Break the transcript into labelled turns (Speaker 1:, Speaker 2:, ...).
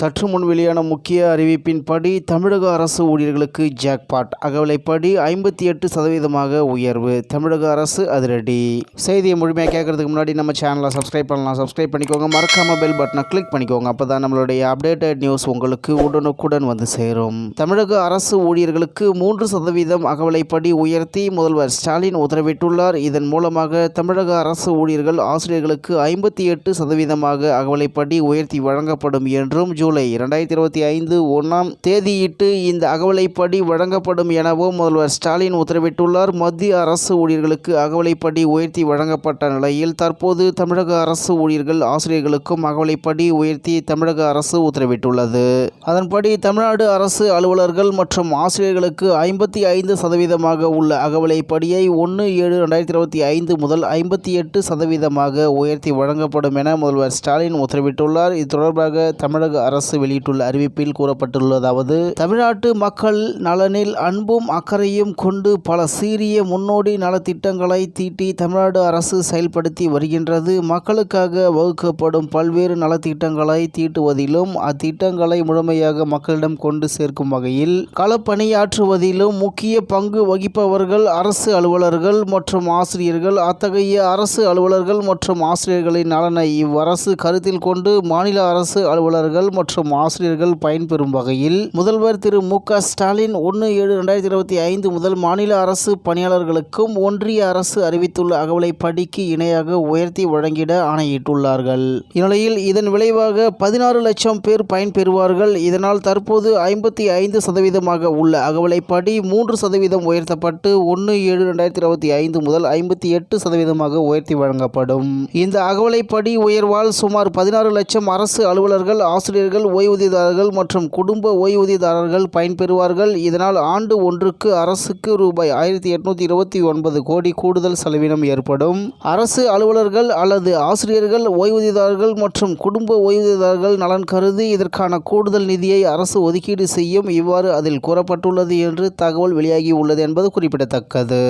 Speaker 1: சற்று முன் வெளியான முக்கிய அறிவிப்பின்படி தமிழக அரசு ஊழியர்களுக்கு ஜாக்பாட். அகவிலைப்படி 58% உயர்வு. தமிழக அரசு அதிரடி. செய்தியை முழுமையாக கேட்கறதுக்கு முன்னாடி நம்ம சேனலை சப்ஸ்கிரைப் பண்ணலாம். சப்ஸ்கிரைப் பண்ணிக்கோங்க. மறக்காம பெல் பட்டனை கிளிக் பண்ணிக்கோங்க. அப்பதான் நம்மளுடைய அப்டேட்டட் நியூஸ் உங்களுக்கு உடனுக்குடன் வந்து சேரும். தமிழக அரசு ஊழியர்களுக்கு 3% அகவிலைப்படி உயர்த்தி முதல்வர் ஸ்டாலின் உத்தரவிட்டுள்ளார். இதன் மூலமாக தமிழக அரசு ஊழியர்கள் ஆசிரியர்களுக்கு 58% அகவிலைப்படி உயர்த்தி வழங்கப்படும் என்றும் ஜூலை 2025 1ஆம் தேதியிட்டு இந்த அகவிலைப்படி வழங்கப்படும் எனவும் முதல்வர் ஸ்டாலின் உத்தரவிட்டுள்ளார். மத்திய அரசு ஊழியர்களுக்கு அகவிலைப்படி உயர்த்தி வழங்கப்பட்ட நிலையில் தற்போது தமிழக அரசு ஊழியர்கள் ஆசிரியர்களுக்கும் அகவிலைப்படி உயர்த்தி தமிழக அரசு உத்தரவிட்டுள்ளது. அதன்படி தமிழ்நாடு அரசு அலுவலர்கள் மற்றும் ஆசிரியர்களுக்கு 55% உள்ள அகவிலைப்படியை 1/7/2025 முதல் 58% உயர்த்தி வழங்கப்படும் என முதல்வர் ஸ்டாலின் உத்தரவிட்டுள்ளார். இது தொடர்பாக தமிழக அரசு வெளியிட்டுள்ள அறிவிப்பில் கூறப்பட்டுள்ளதாவது: தமிழ்நாட்டு மக்கள் நலனில் அன்பும் அக்கறையும் கொண்டு பல சீரிய முன்னோடி நலத்திட்டங்களை தீட்டி தமிழ்நாடு அரசு செயல்படுத்தி வருகின்றது. மக்களுக்காக வகுக்கப்படும் பல்வேறு நலத்திட்டங்களை தீட்டுவதிலும் அத்திட்டங்களை முழுமையாக மக்களிடம் கொண்டு சேர்க்கும் வகையில் களப்பணியாற்றுவதிலும் முக்கிய பங்கு வகிப்பவர்கள் அரசு அலுவலர்கள் மற்றும் ஆசிரியர்கள். அத்தகைய அரசு அலுவலர்கள் மற்றும் ஆசிரியர்களின் நலனை இவ்வரசு கருத்தில் கொண்டு மாநில அரசு அலுவலர்கள் மற்றும் ஆசிரியர்கள் பயன்பெறும் வகையில் முதல்வர் திரு மு.க. ஸ்டாலின் 1/7/2025 முதல் மாநில அரசு பணியாளர்களுக்கும் ஒன்றிய அரசு அறிவித்துள்ள அகவிலைப்படிக்கு இணையாக உயர்த்தி வழங்கிட ஆணையிட்டுள்ளார்கள். இந்நிலையில் இதன் விளைவாக 16 லட்சம் பேர் பயன்பெறுவார்கள். இதனால் தற்போது 55% உள்ள அகவிலைப்படி 3% உயர்த்தப்பட்டு 1/7/2025 முதல் 58% உயர்த்தி வழங்கப்படும். இந்த அகவிலைப்படி உயர்வால் சுமார் 16 லட்சம் அரசு அலுவலர்கள், ஆசிரியர்கள், ஓய்வூதியதாரர்கள் மற்றும் குடும்ப ஓய்வூதியதாரர்கள் பயன்பெறுவார்கள். இதனால் ஆண்டு ஒன்றுக்கு அரசுக்கு ரூபாய் 1829 கோடி கூடுதல் செலவினம் ஏற்படும். அரசு அலுவலர்கள் அல்லது ஆசிரியர்கள், ஓய்வூதியதாரர்கள் மற்றும் குடும்ப ஓய்வூதியதாரர்கள் நலன் கருதி இதற்கான கூடுதல் நிதியை அரசு ஒதுக்கீடு செய்யும். இவ்வாறு அதில் கூறப்பட்டுள்ளது என்று தகவல் வெளியாகி உள்ளது என்பது குறிப்பிடத்தக்கது.